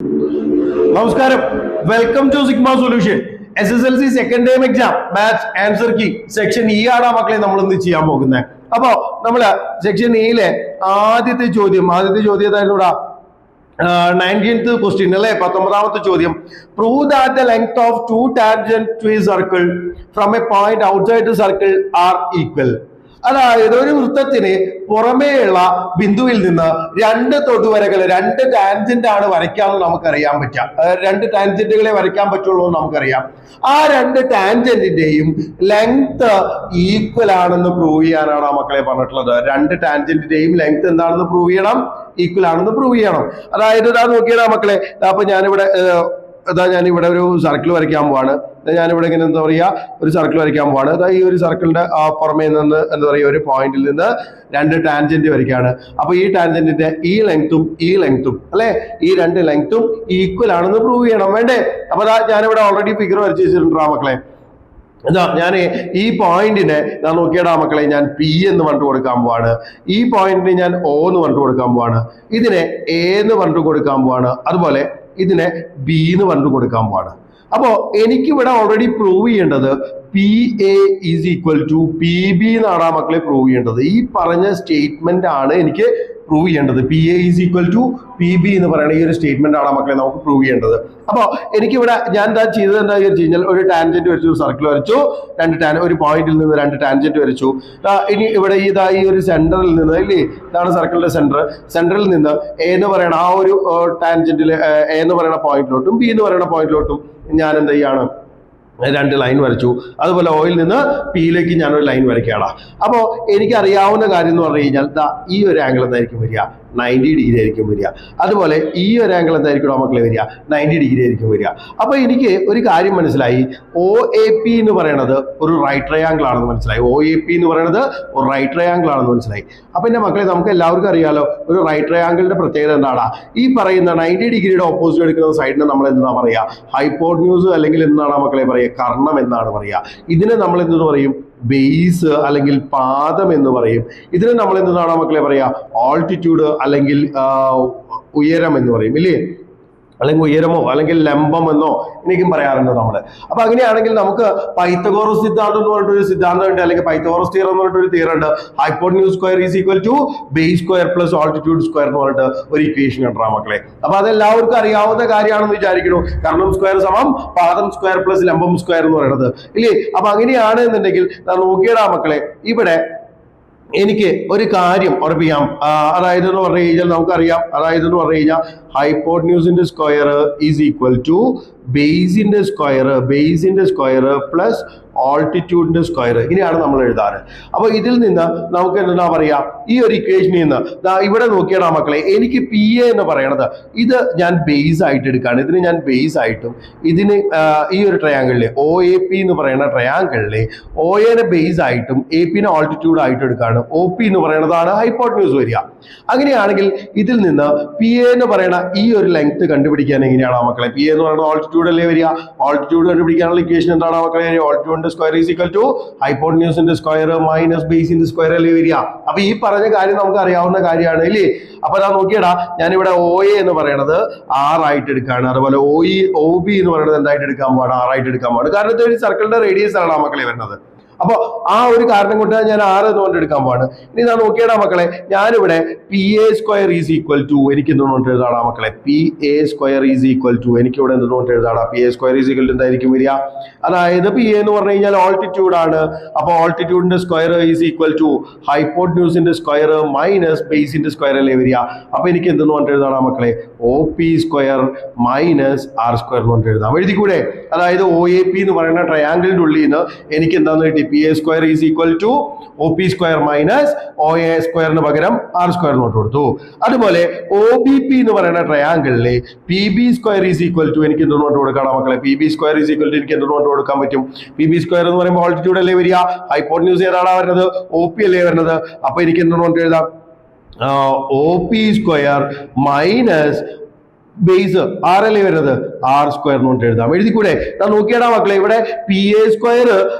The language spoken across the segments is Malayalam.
നമസ്കാരം, welcome to sigma solution. SSLC second time exam maths answer key section E ആണ് മക്കളെ നമ്മൾ ഇന്ന് ചെയ്യാൻ പോകുന്നത്. അപ്പോ നമ്മള് സെക്ഷൻ ഇയിലെ ആദ്യത്തെ ചോദ്യം ഏതായിരുന്നു? 19th ക്വസ്റ്റ്യൻ അല്ലെ, 19ാമത്തെ ചോദ്യം. Prove that the length of two tangent to a circle from a point outside the circle are equal. അതായത് ഒരു വൃത്തത്തിന് പുറമേയുള്ള ബിന്ദുവിൽ നിന്ന് രണ്ട് തൊടുവരകൾ, രണ്ട് ടാൻജന്റ് ആണ് വരയ്ക്കാമെന്ന് നമുക്കറിയാൻ പറ്റാം. രണ്ട് ടാൻജന്റുകളെ വരയ്ക്കാൻ പറ്റുള്ളൂ എന്ന് നമുക്കറിയാം. ആ രണ്ട് ടാൻജന്റിന്റെയും ലെങ്ത് ഈക്വൽ ആണെന്ന് പ്രൂവ് ചെയ്യാനാണ് ആ മക്കളെ പറഞ്ഞിട്ടുള്ളത്. രണ്ട് ടാൻജന്റിന്റെയും ലെങ്ത് എന്താണെന്ന് പ്രൂവ് ചെയ്യണം, ഈക്വൽ ആണെന്ന് പ്രൂവ് ചെയ്യണം. അതായത് ഇതാ നോക്കിയതാ മക്കളെ, അപ്പൊ ഞാനിവിടെ ഒരു സർക്കിൾ വരയ്ക്കാൻ പോവാണ്. ഞാനിവിടെ ഇങ്ങനെ എന്താ പറയുക, ഒരു സർക്കിൾ വരയ്ക്കാൻ പോവാണ്. അതായത് ഈ ഒരു സർക്കിളിന്റെ പുറമേ നിന്ന് എന്താ പറയുക, ഒരു പോയിന്റിൽ നിന്ന് രണ്ട് ടാൻജന്റ് വരയ്ക്കുകയാണ്. അപ്പൊ ഈ ടാൻജന്റിന്റെ ഈ ലെങ്ത്തും അല്ലെ, ഈ രണ്ട് ലെങ്ത്തും ഈക്വൽ ആണെന്ന് പ്രൂവ് ചെയ്യണം, വേണ്ടേ? അപ്പൊ ഞാനിവിടെ ഓൾറെഡി ഫിഗർ വരച്ച് വെച്ചിട്ടുണ്ടോ മക്കളെ? ഞാൻ ഈ പോയിന്റിനെ ഞാൻ നോക്കിയടാ മക്കളെ, ഞാൻ പി എന്ന് പറഞ്ഞിട്ട് കൊടുക്കാൻ പോവാണ്. ഈ പോയിന്റിന് ഞാൻ ഒ എന്ന് പറഞ്ഞിട്ട് കൊടുക്കാൻ പോവാണ്. ഇതിനെ എ എന്ന് പറഞ്ഞിട്ട് കൊടുക്കാൻ പോവാണ്. അതുപോലെ ഇതിനെ ബി എന്ന് പറഞ്ഞിട്ട് കൊടുക്കാൻ പോവാണ്. അപ്പോ എനിക്കിവിടെ ഓൾറെഡി പ്രൂവ് ചെയ്യേണ്ടത് P A is equal to P B എന്നാണ് ആ മക്കളെ പ്രൂവ് ചെയ്യേണ്ടത്. ഈ പറഞ്ഞ സ്റ്റേറ്റ്മെന്റ് ആണ് എനിക്ക് പ്രൂവ് ചെയ്യേണ്ടത്. P A is equal to P B എന്ന് പറയുന്ന ഈ ഒരു സ്റ്റേറ്റ്മെന്റ് ആണ് മക്കളെ നമുക്ക് പ്രൂവ് ചെയ്യേണ്ടത്. അപ്പോൾ എനിക്കിവിടെ ഞാൻ എന്താ ചെയ്തത് എന്താ വെച്ച് കഴിഞ്ഞാൽ, ഒരു ടാൻജന്റ് വരച്ചു, സർക്കിൾ വരച്ചു, ഒരു പോയിന്റിൽ നിന്ന് രണ്ട് ടാൻജന്റ് വരച്ചു. ഇനി ഇവിടെ ഈ ഒരു സെന്ററിൽ നിന്ന് ഇല്ലേ, ഇതാണ് സർക്കിളിന്റെ സെന്ററിൽ നിന്ന് എ എന്ന് പറയുന്ന ആ ഒരു ടാൻജന്റിൽ എ എന്ന് പറയുന്ന പോയിന്റിലോട്ടും ബി എന്ന് പറയുന്ന പോയിന്റിലോട്ടും ഞാൻ എന്ത് ചെയ്യാണ്, രണ്ട് ലൈൻ വരച്ചു. അതുപോലെ ഓയിൽ നിന്ന് പിയിലേക്ക് ഞാനൊരു ലൈൻ വരയ്ക്കുകയാണ്. അപ്പോൾ എനിക്കറിയാവുന്ന കാര്യം എന്ന് പറഞ്ഞു കഴിഞ്ഞാൽ ഈ ഒരു ആംഗിൾ എന്തായിരിക്കും വരിക, 90 ഡിഗ്രി ആയിരിക്കും വരിക. അതുപോലെ ഈ ഒരു ആംഗിൾ എന്തായിരിക്കും മക്കളെ വരിക, 90 ഡിഗ്രി ആയിരിക്കും വരിക. അപ്പൊ എനിക്ക് ഒരു കാര്യം മനസ്സിലായി, OAP എന്ന് പറയുന്നത് ഒരു റൈറ്റ് ട്രയാങ്കിൾ ആണെന്ന് മനസ്സിലായി. OAP എന്ന് പറയുന്നത് ഒരു റൈറ്റ് ട്രയാങ്കിൾ ആണെന്ന് മനസ്സിലായി. അപ്പൊ എന്റെ മക്കളെ, നമുക്ക് എല്ലാവർക്കും അറിയാലോ ഒരു റൈറ്റ് ട്രയാങ്കിളിന്റെ പ്രത്യേകത എന്താണ്? ഈ പറയുന്ന 90 ഡിഗ്രിയുടെ ഓപ്പോസിറ്റ് എടുക്കുന്ന സൈഡിനെ നമ്മൾ എന്താ പറയാ, ഹൈപ്പോട്ന്യൂസ് അല്ലെങ്കിൽ എന്താണ് മക്കളെ പറയാ, കർണം എന്നാണ് പറയാ. ഇതിനെ നമ്മൾ എന്തെന്ന് പറയും, ബേസ് അല്ലെങ്കിൽ പാദം എന്ന് പറയും. ഇതിനെ നമ്മൾ എന്താണ് മക്കളെ പറയാ, ആൾട്ടിറ്റ്യൂഡ് അല്ലെങ്കിൽ ഉയരം എന്ന് പറയും, ഇല്ലേ? അല്ലെങ്കിൽ ഉയരമോ അല്ലെങ്കിൽ ലംബം എന്നോ എനിക്കും പറയാറുണ്ട് നമ്മള്. അപ്പൊ അങ്ങനെയാണെങ്കിൽ നമുക്ക് പൈത്തഗോറസ് സിദ്ധാന്തം എന്ന് പറഞ്ഞിട്ടൊരു സിദ്ധാന്തം ഉണ്ട്, അല്ലെങ്കിൽ പൈത്തഗോറസ് തിയറം എന്ന് പറഞ്ഞിട്ടൊരു തിയറം ഉണ്ട്. Hypotenuse square is equal to base square plus altitude square എന്ന് പറഞ്ഞിട്ട് ഒരു ഇക്വേഷൻ ഉണ്ടാ മക്കളെ. അപ്പൊ അതെല്ലാവർക്കും അറിയാവുന്ന കാര്യമാണെന്ന് വിചാരിക്കുന്നു. കർണം സ്ക്വയർ സമം പാദം സ്ക്വയർ പ്ലസ് ലംബം സ്ക്വയർ എന്ന് പറയുന്നത്, ഇല്ലേ? അപ്പൊ അങ്ങനെയാണ് എന്നുണ്ടെങ്കിൽ നോക്കിയടാ മക്കളെ, ഇവിടെ എനിക്ക് ഒരു കാര്യം ഉറപ്പിക്കാം. അതായത് എന്ന് പറഞ്ഞു കഴിഞ്ഞാൽ നമുക്കറിയാം, അതായത് എന്ന് പറഞ്ഞു കഴിഞ്ഞാൽ ഹൈപ്പോട്ന്യൂസിന്റെ സ്ക്വയർ ഈസ് ഈക്വൽ ടു ബേസിന്റെ സ്ക്വയർ പ്ലസ് ആൾട്ടിറ്റ്യൂഡിന്റെ സ്ക്വയർ. ഇങ്ങനെയാണ് നമ്മൾ എഴുതാറ്. അപ്പൊ ഇതിൽ നിന്ന് നമുക്ക് എന്താ പറയാ, ഈ ഒരു ഇക്വേഷനിൽ നിന്ന് ഇവിടെ നോക്കിയാടാ മക്കളെ, എനിക്ക് പി എ എന്ന് പറയണത് ഇത് ഞാൻ ബേസ് ആയിട്ട് എടുക്കുകയാണ്. ഇതിന് ഞാൻ ബേസ് ആയിട്ടും ഇതിന് ഈ ഒരു ട്രയാങ്കിളിലെ OAP എന്ന് പറയുന്ന ട്രയാങ്കിളിലെ OAനെ ബേസ് ആയിട്ടും AP-നെ ആൾട്ടിറ്റ്യൂഡ് ആയിട്ട് എടുക്കുകയാണ്. OP എന്ന് പറയുന്നതാണ് ഹൈപ്പോട്ന്യൂസ് വരിക. അങ്ങനെയാണെങ്കിൽ ഇതിൽ നിന്ന് പി എ എന്ന് പറയുന്ന ഈ ഒരു ലെങ്ത് കണ്ടുപിടിക്കാൻ എങ്ങനെയാണ് മക്കളെ? പി എ എന്ന് പറയുന്നത് ആൾട്ടിറ്റ്യൂഡ് അല്ലേ വരിക. ആൾട്ടിറ്റ്യൂഡ് കണ്ടുപിടിക്കാനുള്ള ഇക്വേഷൻ എന്താണ് മക്കളെ? ആൾട്ടിറ്റ്യൂഡിന്റെ സ്ക്വയർ ഈസ് ഈക്വൽ ടു ഹൈപ്പോട്ന്യൂസിന്റെ സ്ക്വയർ മൈനസ് ബേസിന്റെ സ്ക്വയർ അല്ലേ വരിക. അപ്പൊ ഈ പറഞ്ഞ കാര്യം നമുക്ക് അറിയാവുന്ന കാര്യമാണ്, ഇല്ലേ? അപ്പൊ ഞാൻ നോക്കിയടാ, ഞാനിവിടെ OA എന്ന് പറയുന്നത് 6 ആയിട്ട് എടുക്കുകയാണ്. അതുപോലെ OB എന്ന് പറയുന്നത് എന്തായിട്ട് എടുക്കാൻ പാടാണ്, 6 ആയിട്ട് എടുക്കാൻ പാടും. കാരണം ഇത് ഒരു സർക്കിളിന്റെ റേഡിയസ് ആണ് മക്കളെ വരുന്നത്. അപ്പൊ ആ ഒരു കാരണം കൊണ്ട് ഞാൻ 6 എന്ന് കൊണ്ട് എടുക്കാൻ പാട്. ഇനി ഞാൻ നോക്കിയടാ മക്കളെ, ഞാനിവിടെ PA square is equal to എനിക്ക് എന്തുകൊണ്ട് എഴുതാടാ മക്കളെ, PA square is equal to എനിക്ക് ഇവിടെ എന്തുകൊണ്ട് എഴുതാടാ, PA square is equal to എന്തായിരിക്കും വരിക? അതായത് PA എന്ന് പറഞ്ഞു കഴിഞ്ഞാൽ ആൾട്ടിറ്റ്യൂഡ് ആണ്. അപ്പൊ ആൾട്ടിറ്റ്യൂഡിന്റെ സ്ക്വയർ ഈസ് ഈക്വൽ ടു ഹൈപ്പോട്ന്യൂസിന്റെ സ്ക്വയർ മൈനസ് ബേസിന്റെ സ്ക്വയർ അല്ലേ വരിക. അപ്പൊ എനിക്ക് എന്തെന്ന് പറഞ്ഞിട്ട് എഴുതാടാ മക്കളെ, OP square minus R square എന്ന് പറഞ്ഞിട്ട് എഴുതാം. എഴുതിക്കൂടെ? അതായത് OAP എന്ന് പറയുന്ന ട്രയാങ്കിളിന്റെ ഉള്ളിൽ നിന്ന് എനിക്ക് എന്താന്ന് കിട്ടി, PA square is equal to OP square minus OA സ്ക്വയറിന് പകരം R സ്ക്വയർ നോട്ട് കൊടുത്തു. അതുപോലെ OBP എന്ന് പറയുന്ന ട്രയാങ്കിളിലെ PB square is equal to എനിക്ക് എന്തുകൊണ്ട് കൊടുക്കണം മക്കളെ, PB square is equal to എനിക്ക് എന്തുകൊണ്ട് കൊടുക്കാൻ പറ്റും? PB സ്ക്വയർ എന്ന് പറയുമ്പോൾ ആൾട്ടിറ്റ്യൂഡ് അല്ലേ വരിക, ഹൈപ്പോട്ന്യൂസ് ഏതാണ് വരുന്നത്, OP അല്ലേ വരുന്നത്. അപ്പൊ എനിക്ക് എന്തുകൊണ്ട് എഴുതാം, OP സ്ക്വയർ മൈനസ് ബേസ് ആറല്ലേ വരുന്നത് ആർ സ്ക്വയർ എന്ന് പറഞ്ഞിട്ട് എഴുതാം. എഴുതിക്കൂടെ? ഞാൻ നോക്കിയാടാ മക്കളെ, ഇവിടെ P A square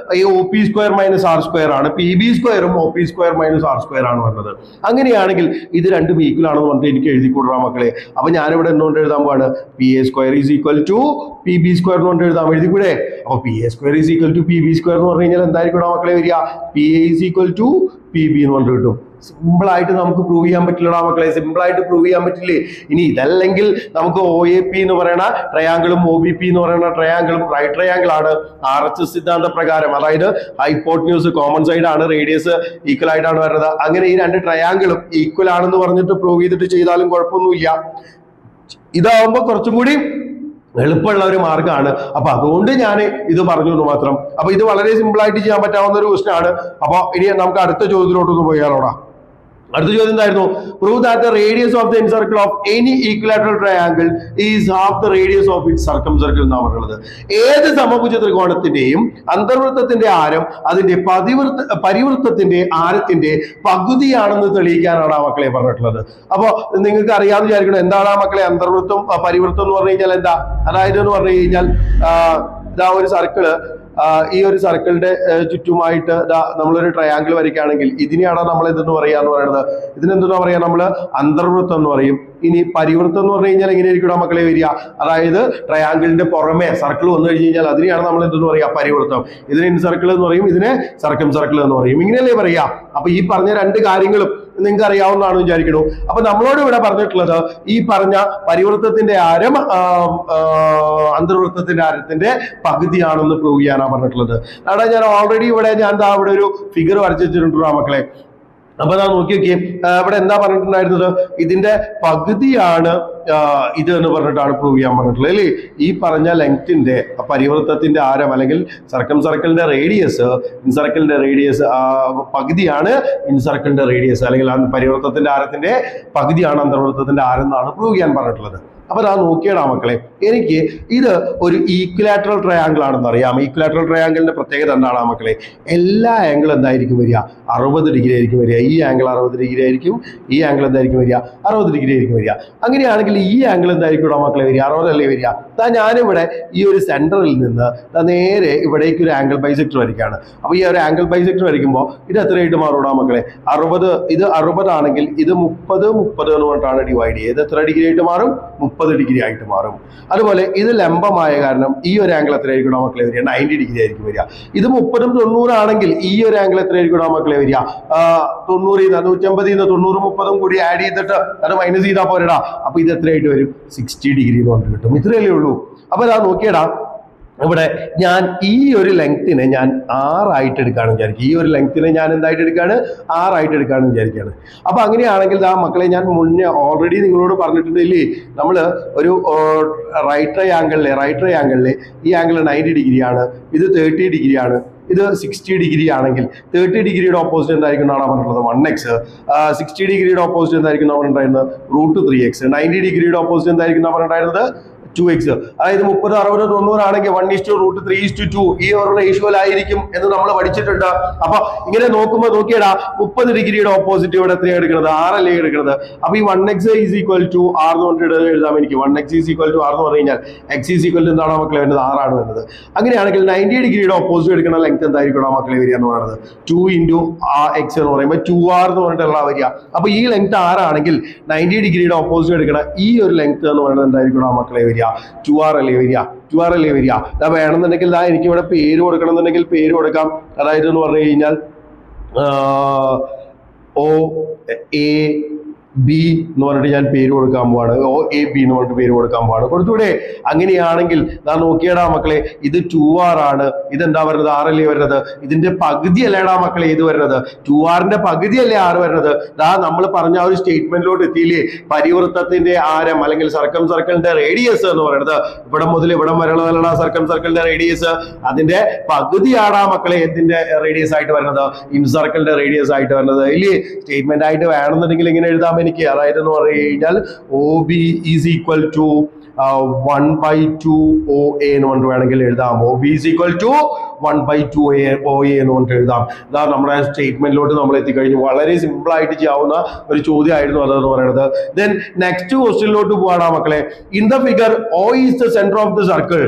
O P square minus R square ആണ്, പി ബി സ്ക്വയറും O P square minus R square ആണ് വരുന്നത്. അങ്ങനെയാണെങ്കിൽ ഇത് രണ്ടും ഈക്വൽ ആണെന്ന് പറഞ്ഞിട്ട് എനിക്ക് എഴുതിക്കൂടാ മക്കളെ. അപ്പൊ ഞാനിവിടെ എന്തുകൊണ്ട് എഴുതാൻ പോവാണ്? P A square is equal to P B square എന്ന് പറഞ്ഞിട്ട് എഴുതാം. എഴുതിക്കൂടെ? അപ്പൊ P A square is equal to P B square എന്ന് പറഞ്ഞു കഴിഞ്ഞാൽ എന്തായിരിക്കും മക്കളെ വരിക? P A is equal to P B എന്ന് പറഞ്ഞിട്ട് കിട്ടും. സിമ്പിൾ ആയിട്ട് നമുക്ക് പ്രൂവ് ചെയ്യാൻ പറ്റില്ലടാ മക്കളെ, സിമ്പിൾ ആയിട്ട് പ്രൂവ് ചെയ്യാൻ പറ്റില്ലേ? ഇനി ഇതല്ലെങ്കിൽ നമുക്ക് ഒ എ പി എന്ന് പറയുന്ന ട്രയാങ്കിളും ഒ ബി പി എന്ന് പറയുന്ന ട്രയാങ്കിളും റൈറ്റ് ട്രയാങ്കിൾ ആണ് ആർ എച്ച് എസ് സിദ്ധാന്ത പ്രകാരം. അതായത് ഹൈപ്പോട്ട്ന്യൂസ് കോമൺ സൈഡ് ആണ്, റേഡിയസ് ഈക്വൽ ആയിട്ടാണ് വരുന്നത്. അങ്ങനെ ഈ രണ്ട് ട്രയാങ്കിളും ഈക്വൽ ആണെന്ന് പറഞ്ഞിട്ട് പ്രൂവ് ചെയ്തിട്ട് ചെയ്താലും കുഴപ്പമൊന്നുമില്ല. ഇതാവുമ്പോ കുറച്ചും കൂടി എളുപ്പമുള്ള ഒരു മാർഗ്ഗമാണ്. അപ്പൊ അതുകൊണ്ട് ഞാൻ ഇത് പറഞ്ഞു എന്ന് മാത്രം. അപ്പൊ ഇത് വളരെ സിമ്പിൾ ആയിട്ട് ചെയ്യാൻ പറ്റാവുന്ന ഒരു ക്വസ്റ്റൻ ആണ്. അപ്പൊ ഇനി നമുക്ക് അടുത്ത ചോദ്യത്തിലോട്ടൊന്ന് പോയാലോടാ. അടുത്ത ചോദ്യം എന്തായിരുന്നു? Prove that the radius of the incircle of any equilateral triangle is half the radius of its circumcircle എന്നാണ് പറയുന്നത്. ഏത് സമഭുജ ത്രികോണത്തിന്റെയും അന്തർവൃത്തത്തിന്റെ ആരം അതിന്റെ പരിവൃത്തത്തിന്റെ ആരത്തിന്റെ പകുതിയാണെന്ന് തെളിയിക്കാനാണ് ആ മക്കളെ പറഞ്ഞിട്ടുള്ളത്. അപ്പൊ നിങ്ങൾക്ക് അറിയാമെന്ന് വിചാരിക്കണം എന്താണ് ആ മക്കളെ അന്തർവൃത്തം പരിവൃത്തം എന്ന് പറഞ്ഞു കഴിഞ്ഞാൽ എന്താ? അതായത് എന്ന് പറഞ്ഞു കഴിഞ്ഞാൽ ഇതാ ഒരു സർക്കിള്, ഈ ഒരു സർക്കിളിന്റെ ചുറ്റുമായിട്ട് നമ്മളൊരു ട്രയാങ്കിൾ വരയ്ക്കുകയാണെങ്കിൽ ഇതിനെയാണ് നമ്മൾ എന്തെന്ന് പറയാന്ന് പറയുന്നത്? ഇതിനെന്തെന്ന് പറയാ? നമ്മൾ അന്തർവൃത്തം എന്ന് പറയും. ഇനി പരിവൃത്തം എന്ന് പറഞ്ഞു കഴിഞ്ഞാൽ എങ്ങനെയായിരിക്കും മക്കളെ വരിക? അതായത് ട്രയാങ്കിളിന്റെ പുറമെ സർക്കിൾ വന്നു കഴിഞ്ഞ് കഴിഞ്ഞാൽ അതിനെയാണ് നമ്മൾ എന്തെന്ന് പറയാ? പരിവൃത്തം. ഇതിന് ഇൻ സർക്കിൾ എന്ന് പറയും, ഇതിനെ സർക്കം സർക്കിൾ എന്ന് പറയും. ഇങ്ങനെയല്ലേ പറയാ? അപ്പൊ ഈ പറഞ്ഞ രണ്ട് കാര്യങ്ങളും നിങ്ങൾക്ക് അറിയാവുന്നതാണെന്ന് വിചാരിക്കണു. അപ്പൊ നമ്മളോട് ഇവിടെ പറഞ്ഞിട്ടുള്ളത് ഈ പറഞ്ഞ പരിവൃത്തത്തിന്റെ ആരം അന്തർവൃത്തത്തിന്റെ ആരത്തിന്റെ പകുതിയാണെന്ന് പ്രൂവ് ചെയ്യാനാണ് പറഞ്ഞിട്ടുള്ളത്. അവിടെ ഞാൻ ഓൾറെഡി ഇവിടെ ഇവിടെ ഒരു ഫിഗർ വരച്ചു വെച്ചിട്ടുണ്ടോ മക്കളെ? അപ്പൊ ഞാൻ നോക്കി നോക്കിയേ, ഇവിടെ എന്താ പറഞ്ഞിട്ടുണ്ടായിരുന്നത്? ഇതിന്റെ പകുതിയാണ് ഇത് എന്ന് പറഞ്ഞിട്ടാണ് പ്രൂവ് ചെയ്യാൻ പറഞ്ഞിട്ടുള്ളത് അല്ലേ? ഈ പറഞ്ഞ ലെങ്ത്തിന്റെ പരിവൃത്തത്തിന്റെ ആരം അല്ലെങ്കിൽ സർക്കം സർക്കിളിന്റെ റേഡിയസ്, ഇൻസർക്കിളിന്റെ റേഡിയസ് പകുതിയാണ് ഇൻസർക്കിളിന്റെ റേഡിയസ്, അല്ലെങ്കിൽ പരിവൃത്തത്തിന്റെ ആരത്തിന്റെ പകുതിയാണ് അന്തർവൃത്തത്തിന്റെ ആരം എന്നാണ് പ്രൂവ് ചെയ്യാൻ പറഞ്ഞിട്ടുള്ളത്. അപ്പൊ ഞാൻ നോക്കിയടാ മക്കളെ, എനിക്ക് ഇത് ഒരു ഈക്വലാറ്ററൽ ട്രയാങ്കിൾ ആണെന്ന് അറിയാം. ഈക്വലാറ്ററൽ ട്രയാങ്കിളിന്റെ പ്രത്യേകത എന്താണ് മക്കളെ? എല്ലാ ആംഗിൾ എന്തായിരിക്കും വരിക? 60 ഡിഗ്രി ആയിരിക്കും വരിക. ഈ ആംഗിൾ 60 ഡിഗ്രി ആയിരിക്കും, ഈ ആംഗിൾ എന്തായിരിക്കും വരിക? 60 ഡിഗ്രി ആയിരിക്കും വരിക. അങ്ങനെയാണെങ്കിൽ ഈ ആംഗിൾ എന്തായിരിക്കും മക്കളെ വരിക? 60 അല്ലേ വരിക? ഞാനിവിടെ ഈ ഒരു സെന്ററിൽ നിന്ന് നേരെ ഇവിടേക്ക് ഒരു ആംഗിൾ ബൈസെക്ടർ വരയ്ക്കുകയാണ്. അപ്പൊ ഈ ഒരു ആംഗിൾ ബൈസെക്ടർ വരയ്ക്കുമ്പോൾ ഇത് എത്രയായിട്ട് മാറൂടാ മക്കളെ? 60. ഇത് 60 ആണെങ്കിൽ ഇത് 30 എന്ന് പറഞ്ഞിട്ടാണ് ഡിവൈഡ് ചെയ്യുക. ഇത് എത്ര ഡിഗ്രി ആയിട്ട് മാറും? 30 ഡിഗ്രി ആയിട്ട് മാറും. അതുപോലെ ഇത് ലംബമായ കാരണം ഈ ഒരു ആംഗിൾ എത്രയായിരിക്കും മക്കളെ വരിക? 90 ഡിഗ്രി ആയിരിക്കും വരിക. ഇത് 30 90 ആണെങ്കിൽ ഈ ഒരു ആംഗിൾ എത്രയായിരിക്കും മക്കളെ വരിക? 90 150 90 30 കൂടി ആഡ് ചെയ്തിട്ട് അത് മൈനസ് ചെയ്താൽ പോരടാ. അപ്പൊ ഇത് എത്രയായിട്ട് വരും? 60 ഡിഗ്രി എന്ന് പറഞ്ഞിട്ട് കിട്ടും. ഇത്രയല്ലേ ഉള്ളൂ. അപ്പൊ ഞാൻ നോക്കിയടാ, ഇവിടെ ഞാൻ ഈ ഒരു ലെങ്ത്തിനെ ഞാൻ 6 ആയിട്ട് എടുക്കുകയാണെന്ന് വിചാരിക്കും. ഈ ഒരു ലെങ്ത്തിനെ ഞാൻ എന്തായിട്ട് എടുക്കുകയാണ്? 6 ആയിട്ട് എടുക്കുകയാണെന്ന് വിചാരിക്കുകയാണ്. അപ്പൊ അങ്ങനെയാണെങ്കിൽ മക്കളെ ഞാൻ മുന്നേ ഓൾറെഡി നിങ്ങളോട് പറഞ്ഞിട്ടുണ്ടല്ലേ, നമ്മൾ ഒരു റൈറ്റ് ട്രയാങ്കിളിലെ ഈ ആംഗിൾ 90 ഡിഗ്രിയാണ്, ഇത് 30 ഡിഗ്രിയാണ്, ഇത് 60 ഡിഗ്രി ആണെങ്കിൽ 30 ഡിഗ്രിയുടെ ഓപ്പോസിറ്റ് എന്തായിരിക്കും എന്നാണ് പറഞ്ഞിട്ടുള്ളത്? 1x. 60 ഡിഗ്രിയുടെ ഓപ്പോസിറ്റ് എന്തായിരിക്കും പറഞ്ഞിട്ടുണ്ടായിരുന്നത്? √3x. 90 ഡിഗ്രിയുടെ ഓപ്പോസിറ്റ് എന്തായിരിക്കും പറഞ്ഞിട്ടുണ്ടായിരുന്നത്? 2x. അതായത് 30 60 90 ആണെങ്കിൽ 1:√3:2 ഈ ഒരു റേഷ്യോയിലായിരിക്കും എന്ന് നമ്മൾ പഠിച്ചിട്ടുണ്ട്. അപ്പൊ ഇങ്ങനെ നോക്കുമ്പോൾ നോക്കിയടാ, 30 ഡിഗ്രിയുടെ ഓപ്പോസിറ്റ് ഇവിടെ എത്രയാണ് എടുക്കുന്നത്? 6 അല്ലേ എടുക്കുന്നത്? അപ്പൊ ഈ 1x is equal to R എന്ന് പറഞ്ഞിട്ട് എഴുതാം എനിക്ക്. 1x is equal to R എന്ന് പറഞ്ഞു കഴിഞ്ഞാൽ x ഈസ് ഈക്വൽ ടു എന്താണ് മക്കളെ വരുന്നത്? 6 ആണ് വരുന്നത്. അങ്ങനെയാണെങ്കിൽ 90 ഡിഗ്രിയുടെ ഓപ്പോസിറ്റ് എടുക്കുന്ന ലെങ്ത് എന്തായിരിക്കും മക്കളെ വരിക എന്ന് പറയുന്നത്? 2x എന്ന് പറയുമ്പോൾ 2r എന്ന് പറഞ്ഞിട്ടുള്ള വരിക. അപ്പൊ ഈ ലെങ്ത് 6 ആണെങ്കിൽ 90 ഡിഗ്രിയുടെ ഓപ്പോസിറ്റ് എടുക്കുന്ന ഈ ഒരു ലെങ്ത് എന്ന് പറയുന്നത് എന്തായിരിക്കും മക്കളെ വരിക? 2r അല്ലേ വരിക. വേണമെന്നുണ്ടെങ്കിൽ എനിക്ക് ഇവിടെ പേര് കൊടുക്കണം എന്നുണ്ടെങ്കിൽ പേര് കൊടുക്കാം. അതായത് എന്ന് പറഞ്ഞു കഴിഞ്ഞാൽ OAB എന്ന് പറഞ്ഞിട്ട് ഞാൻ പേര് കൊടുക്കാൻ പോവാണ്. OAB എന്ന് പറഞ്ഞിട്ട് പേര് കൊടുക്കാൻ പോവാണ്. കൊടുത്തൂടെ? അങ്ങനെയാണെങ്കിൽ ഞാൻ നോക്കിയടാ മക്കളെ, ഇത് 2r ആണ്. ഇതെന്താ വരുന്നത്? 6 അല്ലേ വരുന്നത്? ഇതിന്റെ പകുതി അല്ലേടാ മക്കളെ ഇത് വരുന്നത്? 2rന്റെ പകുതി അല്ലേ 6 വരുന്നത്? നമ്മൾ പറഞ്ഞ ഒരു സ്റ്റേറ്റ്മെന്റിലോട്ട് എത്തിയില്ലേ? പരിവൃത്തത്തിന്റെ ആരം അല്ലെങ്കിൽ സർക്കം സർക്കിളിന്റെ റേഡിയസ് എന്ന് പറയുന്നത് ഇവിടെ മുതൽ ഇവിടം വരെയുള്ള സർക്കം സർക്കിളിന്റെ റേഡിയസ് അതിന്റെ പകുതിയാടാ മക്കളെ എന്തിന്റെ റേഡിയസ് ആയിട്ട് വരുന്നത്? ഇൻസർക്കിളിന്റെ റേഡിയസ് ആയിട്ട് വരുന്നത് ഇല്ലേ? സ്റ്റേറ്റ്മെന്റ് ആയിട്ട് വേണമെന്നുണ്ടെങ്കിൽ ഇങ്ങനെ എഴുതാം എനിക്ക്. അതായത് എന്ന് പറഞ്ഞു കഴിഞ്ഞാൽ OB is equal to 1/2 OA എന്ന് പറഞ്ഞിട്ട് വേണമെങ്കിൽ എഴുതാം. OB is equal to 1/2 OA എന്ന് പറഞ്ഞിട്ട് എഴുതാം. ഇതാ നമ്മുടെ സ്റ്റേറ്റ്മെന്റിലോട്ട് നമ്മൾ എത്തിക്കഴിഞ്ഞു. വളരെ സിമ്പിൾ ആയിട്ട് ചെയ്യാവുന്ന ഒരു ചോദ്യമായിരുന്നു അതെന്ന് പറയുന്നത്. ദെൻ നെക്സ്റ്റ് ക്വസ്റ്റ്യനിലോട്ട് പോവാണ് മക്കളെ. In the figure O is the center of the circle.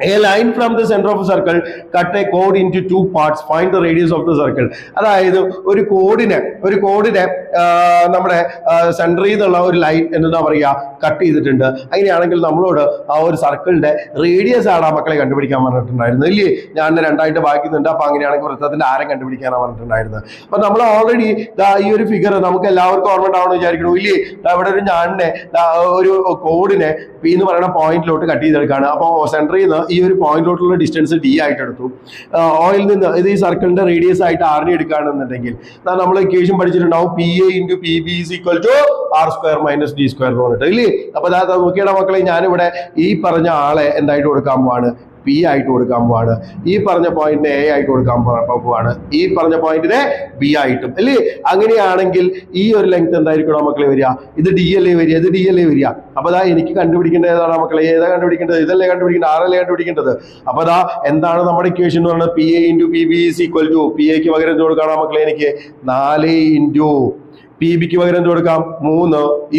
A line from the center of a circle cut a chord into 2 parts. Find the radius of the circle. അതായത് ഒരു കോഡിനെ നമ്മുടെ സെന്ററിൽ നിന്നുള്ള ഒരു ലൈൻ എന്താ പറയുക കട്ട് ചെയ്തിട്ടുണ്ട്. അങ്ങനെയാണെങ്കിൽ നമ്മളോട് ആ ഒരു സർക്കിളിന്റെ റേഡിയസ് ആണ് ആ മക്കളെ കണ്ടുപിടിക്കാൻ പറഞ്ഞിട്ടുണ്ടായിരുന്നു ഇല്ലേ? ഞാൻ രണ്ടായിട്ട് വായിക്കുന്നുണ്ട്. അപ്പൊ അങ്ങനെയാണെങ്കിൽ വൃത്തത്തിന്റെ ആരം കണ്ടുപിടിക്കാനാണ് പറഞ്ഞിട്ടുണ്ടായിരുന്നത്. അപ്പൊ നമ്മൾ ഓൾറെഡി ഈ ഒരു ഫിഗർ നമുക്ക് എല്ലാവർക്കും ഓർമ്മ ഉണ്ടാവണമെന്ന് വിചാരിക്കണു ഇല്ലേ? ഇവിടെ ഒരു ഞാനിനെ ഒരു കോഡിനെ പി എന്ന് പറയുന്ന പോയിന്റിലോട്ട് കട്ട് ചെയ്തെടുക്കുകയാണ്. അപ്പോൾ സെന്ററിൽ നിന്ന് ഈ ഒരു പോയിന്റിലോട്ടുള്ള ഡിസ്റ്റൻസ് ഡി ആയിട്ട് എടുത്തു. ഓയിൽ നിന്ന് ഇത് ഈ സർക്കിളിന്റെ റേഡിയസ് ആയിട്ട് ആറിനെ എടുക്കുകയാണെന്നുണ്ടെങ്കിൽ നമ്മൾ equation പഠിച്ചിട്ടുണ്ടാവും. PA × PB = R² - D² എന്ന് പറഞ്ഞിട്ട് ഇല്ലേ? അപ്പൊ അതായത് നോക്കിയുടെ മക്കളെ, ഞാനിവിടെ ഈ പറഞ്ഞ ആളെ എന്തായിട്ട് കൊടുക്കാൻ പോവാണ്? P ആയിട്ട് കൊടുക്കാൻ പോവാണ്. ഈ പറഞ്ഞ പോയിന്റിനെ A ആയിട്ട് കൊടുക്കാൻ പോവാണ്. ഈ പറഞ്ഞ പോയിന്റിനെ B ആയിട്ടും അല്ലേ? അങ്ങനെയാണെങ്കിൽ ഈ ഒരു ലെങ്ത് എന്തായിരിക്കണം മക്കളെ വരിക? ഇത് D അല്ലേ വരിക? ഇത് D അല്ലേ വരിക? അപ്പൊ അതാ എനിക്ക് കണ്ടുപിടിക്കേണ്ടത് ഏതാണ് മക്കളെ? ഏതാ കണ്ടുപിടിക്കേണ്ടത്? ഇതല്ലേ കണ്ടുപിടിക്കേണ്ടത്? ആറല്ലേ കണ്ടുപിടിക്കേണ്ടത്? അപ്പൊ അതാ എന്താണ് നമ്മുടെ ഇക്വേഷൻ എന്ന് പറയുന്നത്? PA × PB = PA ക്ക് പകരം എന്ത് കൊടുക്കണം മക്കളെ? എനിക്ക് 4 PB ക്ക് പകരം എന്ത് കൊടുക്കാം? 3 =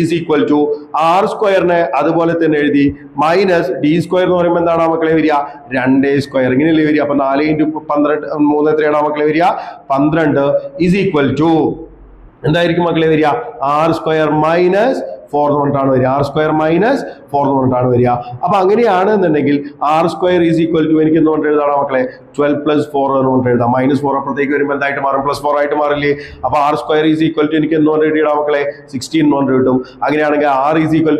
R²നെ അതുപോലെ തന്നെ എഴുതി -D² എന്ന് പറയുമ്പോൾ എന്താണ് മക്കളെ വരിക? 2A². ഇങ്ങനെയല്ലേ വരിക? അപ്പൊ 4 × 12 3 എത്രയാണ് മക്കളെ വരിക? 12 എന്തായിരിക്കും മക്കളെ വരിക? R² - 4 എന്ന് പറഞ്ഞിട്ടാണ് വരിക. R² - 4 എന്ന് പറഞ്ഞിട്ടാണ് വരിക. അപ്പൊ അങ്ങനെയാണെന്നുണ്ടെങ്കിൽ R² എനിക്ക് എന്ന് പറഞ്ഞിട്ട് എഴുതാണോ മക്കളെ? 12 + 4 എന്ന് പറഞ്ഞിട്ട് എഴുതാം. -4 അപ്പുറത്തേക്ക് വരുമ്പോൾ എന്തായിട്ട് മാറും? +4 ആയിട്ട് മാറില്ലേ? അപ്പൊ R² എനിക്ക് എന്ന് പറഞ്ഞിട്ട് എഴുതാം മക്കളെ? 16 എന്ന് പറഞ്ഞിട്ട് കിട്ടും. അങ്ങനെയാണെങ്കിൽ R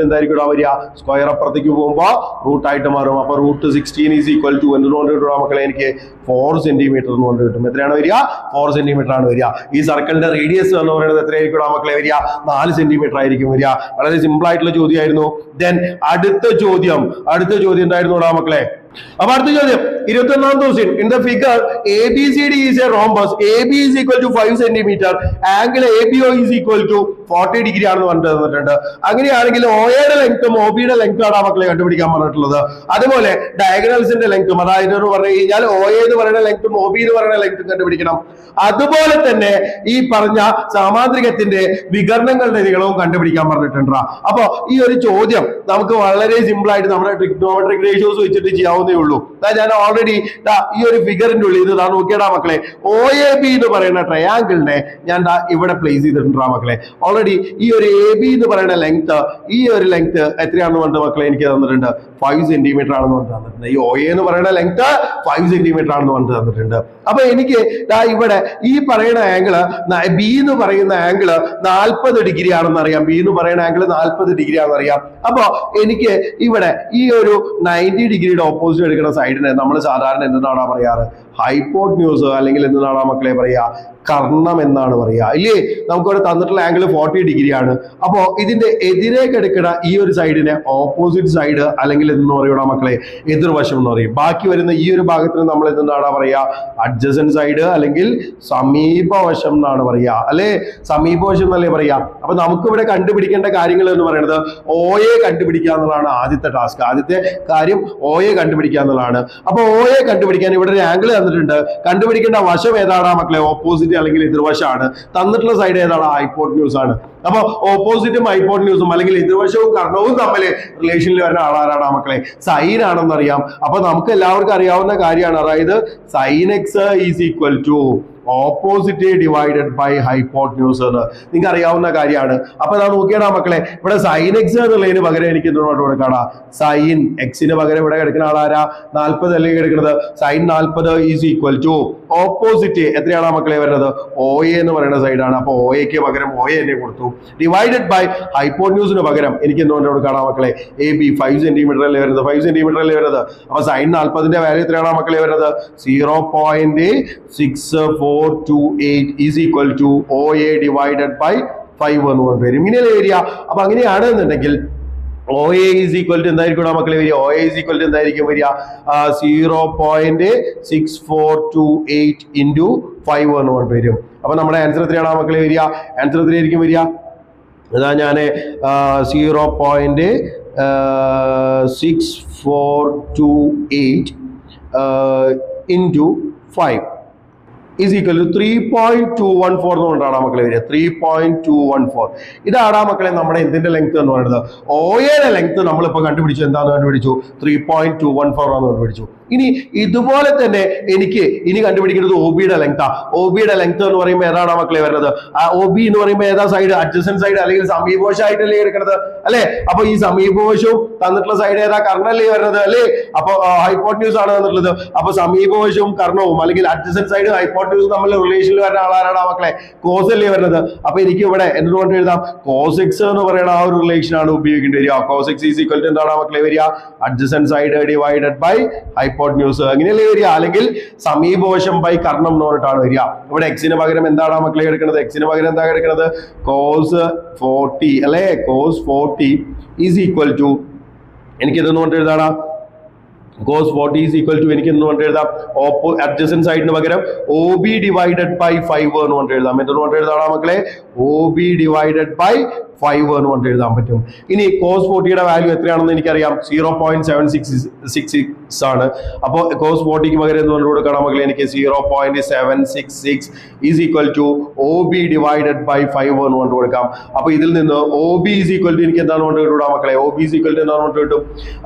എന്തായിരിക്കും വരിക? സ്ക്വയർ അപ്പുറത്തേക്ക് പോകുമ്പോൾ റൂട്ട് ആയിട്ട് മാറും. അപ്പൊ √16 എന്തെന്ന് പറഞ്ഞിട്ട് മക്കളെ? എനിക്ക് 4 സെന്റിമീറ്റർ എന്ന് പറഞ്ഞിട്ട് കിട്ടും. എത്രയാണ് വരിക? 4 സെന്റിമീറ്റർ ആണ് വരിക. ഈ സർക്കിളിന്റെ റേഡിയസ് എന്ന് പറയുന്നത് എത്രയായിരിക്കും മക്കളെ വരിക? 4 സെന്റിമീറ്റർ ആയിരിക്കും വരിക. വളരെ സിമ്പിൾ ആയിട്ടുള്ള ചോദ്യമായിരുന്നു. ദെൻ അടുത്ത ചോദ്യം എന്തായിരുന്നു മക്കളെ? അപ്പൊ അടുത്ത ചോദ്യം 21ാമത്തെ question. In the figure ABCD is a rhombus. AB = 5 cm. Angle ABO = 40 degree ആണെന്ന് പറഞ്ഞിട്ട് തന്നിട്ടുണ്ട്. അങ്ങനെയാണെങ്കിൽ OAയുടെ ലെങ്ത്തും OBയുടെ ലെങ്ത്തും ആണ് മക്കളെ കണ്ടുപിടിക്കാൻ പറഞ്ഞിട്ടുള്ളത്. അതുപോലെ ഡയഗണൽസിന്റെ ലെങ്ത്തും, അതായത് പറഞ്ഞു കഴിഞ്ഞാൽ OA എന്ന് പറയുന്ന ലെങ്ത്തും OB എന്ന് പറയുന്ന ലെങ്ത്തും കണ്ടുപിടിക്കണം. അതുപോലെ തന്നെ ഈ പറഞ്ഞ സാമാന്ത്രികത്തിന്റെ വികരണങ്ങളുടെ നീളവും കണ്ടുപിടിക്കാൻ പറഞ്ഞിട്ടുണ്ട്. അപ്പൊ ഈ ഒരു ചോദ്യം നമുക്ക് വളരെ സിമ്പിൾ ആയിട്ട് നമ്മുടെ ട്രിഗ്നോമെട്രിക് റേഷ്യോസ് വെച്ചിട്ട് ചെയ്യാവുന്നേ ഉള്ളൂ. ഞാൻ ഓൾറെഡി ഈ ഒരു ഫിഗറിന്റെ ഉള്ളിൽ ഇത് നോക്കിയടാ മക്കളെ, OAB എന്ന് പറയുന്ന ട്രയാങ്കിളിനെ ഞാൻ ഇവിടെ പ്ലേസ് ചെയ്തിട്ടുണ്ട് മക്കളെ. ഓൾറെഡി ഈ ഒരു AB എന്ന് പറയുന്ന ലെങ്ത്, ഈ ഒരു ലെങ്ത് എത്രയാണെന്ന് പറഞ്ഞിട്ട് മക്കളെ എനിക്ക് തന്നിട്ടുണ്ട്? 5 സെന്റിമീറ്റർ ആണെന്ന് പറഞ്ഞിട്ട് തന്നിട്ടുണ്ട്. ഈ OA എന്ന് പറയുന്ന ലെങ്ത് 5 സെന്റിമീറ്റർ ആണെന്ന് പറഞ്ഞിട്ട് തന്നിട്ടുണ്ട്. അപ്പൊ എനിക്ക് ഇവിടെ ഈ പറയുന്ന ആംഗിള് B എന്ന് പറയുന്ന ആംഗിള് 40 ഡിഗ്രി ആണെന്ന് അറിയാം. B എന്ന് പറയുന്ന ആംഗിള് 40 ഡിഗ്രി ആണെന്ന് അറിയാം. അപ്പൊ എനിക്ക് ഇവിടെ ഈ ഒരു 90 ഡിഗ്രിയുടെ ഓപ്പോസിറ്റ് എടുക്കുന്ന സൈഡിനെ നമ്മൾ സാധാരണ എന്താണ് പറയാറ്? ഹൈപ്പോട്ന്യൂസ്, അല്ലെങ്കിൽ എന്താണ് മക്കളെ പറയാ? കർണം എന്നാണ് പറയാ ഇല്ലേ? നമുക്കിവിടെ തന്നിട്ടുള്ള ആംഗിൾ 40 ഡിഗ്രിയാണ്. അപ്പോ ഇതിന്റെ എതിരേക്ക് എടുക്കുന്ന ഈ ഒരു സൈഡിനെ ഓപ്പോസിറ്റ് സൈഡ്, അല്ലെങ്കിൽ എന്ന് പറയണ മക്കളെ എതിർവശം എന്ന് പറയും. ബാക്കി വരുന്ന ഈ ഒരു ഭാഗത്തിന് നമ്മൾ എന്താണ് പറയാ? അഡ്ജസന്റ് സൈഡ്, അല്ലെങ്കിൽ സമീപവശം എന്നാണ് പറയാ അല്ലെ? സമീപവശം എന്നല്ലേ പറയാ. അപ്പൊ നമുക്ക് ഇവിടെ കണ്ടുപിടിക്കേണ്ട കാര്യങ്ങൾ എന്ന് പറയുന്നത് OA കണ്ടുപിടിക്കുക എന്നുള്ളതാണ് ആദ്യത്തെ ടാസ്ക്. ആദ്യത്തെ കാര്യം OA കണ്ടുപിടിക്കുക എന്നുള്ളതാണ്. അപ്പൊ OA കണ്ടുപിടിക്കാൻ ഇവിടെ ഒരു ആംഗിൾ തന്നിട്ടുണ്ട്. കണ്ടുപിടിക്കേണ്ട വശം ഏതാണ് മക്കളെ? ഓപ്പോസിറ്റ് അല്ലെങ്കിൽ എതിർവശമാണ്. തന്നിട്ടുള്ള സൈഡ് ഏതാണ്? ഹൈപ്പോട്ന്യൂസ് ആണ്. അപ്പൊ ഓപ്പോസിറ്റും ഹൈപ്പോട്ന്യൂസും അല്ലെങ്കിൽ എതിർവശവും കർണവും തമ്മിൽ റിലേഷനിൽ വരുന്ന ആളാരാണ് മക്കളെ? സൈൻ ആണെന്ന് അറിയാം. അപ്പൊ നമുക്ക് എല്ലാവർക്കും അറിയാവുന്ന കാര്യമാണ്. അതായത് sin x = opposite divided by hypotenuse എന്ന് നിങ്ങൾക്ക് അറിയാവുന്ന കാര്യമാണ്. അപ്പൊ ഞാൻ നോക്കിയാടാ മക്കളെ, ഇവിടെ sin x എന്നുള്ളതിന് പകരം എനിക്ക് എന്തുകൊണ്ട് കൊടുക്കാടാ? sin x പകരം ഇവിടെ കിടക്കുന്ന ആളാരാ? 40 അല്ലെങ്കിൽ കിടക്കുന്നത് sin 40 ഓപ്പോസിറ്റ് എത്രയാണ് മക്കളെ വരുന്നത്? OA എന്ന് പറയുന്ന സൈഡാണ്. അപ്പൊ OAക്ക് പകരം OA തന്നെ കൊടുത്തു. ഡിവൈഡഡ് ബൈ ഹൈപ്പോട്ന്യൂസിന് പകരം എനിക്ക് എന്തുകൊണ്ട് കൊടുക്കാടാ മക്കളെ? AB 5 സെന്റിമീറ്റർ അല്ലേ വരുന്നത്? 5 സെന്റിമീറ്റർ അല്ലേ വരുന്നത്? അപ്പൊ sin 40ന്റെ വാല്യൂ എത്രയാണ് മക്കളെ വരുന്നത്? 0.6428 OA ഡിവൈഡഡ് ബൈ 5 എന്ന് വരും. ഇങ്ങനെയല്ലേ വരിക? അപ്പൊ അങ്ങനെയാണെന്നുണ്ടെങ്കിൽ OA എന്തായിരിക്കും മക്കളെ വരിക? OA എന്തായിരിക്കും വരിക? 0.6428 × 5 എന്ന് വരും. അപ്പൊ നമ്മുടെ ആൻസർ എത്രയാണ് മക്കളെ വരിക? ആൻസർ എത്രയായിരിക്കും വരിക? അതാ ഞാൻ 0.6428 6428 into 5 is equal to 3.214 എന്നുകൊണ്ടാണ് മക്കളെ വരിക. 3.214 ഇതാണ് മക്കളെ നമ്മുടെ എന്തിന്റെ ലെങ്ത് എന്ന് പറയുന്നത്. ഓയുടെ ലെങ്ത് നമ്മളിപ്പോൾ കണ്ടുപിടിച്ചു. എന്താണെന്ന് കണ്ടുപിടിച്ചു? 3.214 ആണെന്ന് കണ്ടുപിടിച്ചു. ഇനി ഇതുപോലെ തന്നെ എനിക്ക് ഇനി കണ്ടുപിടിക്കുന്നത് OBയുടെ ലെങ്താ. OBയുടെ ലെങ്ത് എന്ന് പറയുമ്പോൾ ഏതാണ് മക്കളെ വരുന്നത്? OB എന്ന് പറയുമ്പോൾ ഏതാ സൈഡ്? അഡ്ജസന്റ് സൈഡ് അല്ലെങ്കിൽ സമീപവശമായിട്ടല്ലേ എടുക്കുന്നത് അല്ലെ? അപ്പൊ ഈ സമീപവശവും തന്നിട്ടുള്ള സൈഡ് ഏതാ? കർണല്ലേ വരുന്നത് അല്ലേ? അപ്പൊ ഹൈപ്പോട്ടന്യൂസ് ആണ് തന്നിട്ടുള്ളത്. അപ്പൊ സമീപവശവും കർണവും അല്ലെങ്കിൽ അഡ്ജസന്റ് സൈഡ് ഹൈപ്പോട്ടന്യൂസ് തമ്മിൽ റിലേഷനിൽ വരുന്ന ആളാരാണ് മക്കളെ? കോസ് അല്ലേ വരുന്നത്. അപ്പൊ എനിക്ക് ഇവിടെ എന്തുകൊണ്ട് എഴുതാം? cos x എന്ന് പറയുന്ന ആ ഒരു റിലേഷൻ ആണ് ഉപയോഗിക്കേണ്ടി വരിക. cos x is equal to എന്താണ് മക്കളെ വരിക? Adjacent side divided by hypotenuse അങ്ങനെയല്ലേ വരിക. അല്ലെങ്കിൽ സമീപവശം ബൈ കർണം എന്ന് പറഞ്ഞിട്ടാണ് വരിക. ഇവിടെ എക്സിന് പകരം എന്താണ് മക്കളെ എടുക്കുന്നത്? എക്സിന് പകരം എന്താ എടുക്കുന്നത്? cos 40 അല്ലെ? cos 40 is equal to എനിക്ക് ഇതെന്നുകൊണ്ട് എഴുതാടാ cos 40 is equal to എനിക്ക് എന്തുകൊണ്ട് എഴുതാം? അഡ്ജസന്റ് സൈഡിന് പകരം OB ഡിവൈഡഡ് ബൈ 5 എന്ന് കൊണ്ട് എഴുതാം. എന്തുകൊണ്ട് എഴുതാടാ മക്കളെ? OB ഡിവൈഡഡ് ബൈ 5 എന്ന് കൊണ്ട് എഴുതാൻ പറ്റും. ഇനി cos 40യുടെ വാല്യൂ എത്രയാണെന്ന് എനിക്കറിയാം. 0.766 ആണ്. അപ്പോൾ cos 40ക്ക് പകരം എന്തുകൊണ്ട് കൊടുക്കണം മക്കളെ? എനിക്ക് 0.766 is equal to OB divided by 5 എന്ന് കൊണ്ട് കൊടുക്കാം. അപ്പൊ ഇതിൽ നിന്ന് OB is equal to എനിക്ക് എന്താണ് കൊണ്ട് കിട്ടുക മക്കളെ? OB is equal to എന്താണ് കൊണ്ട് കിട്ടും?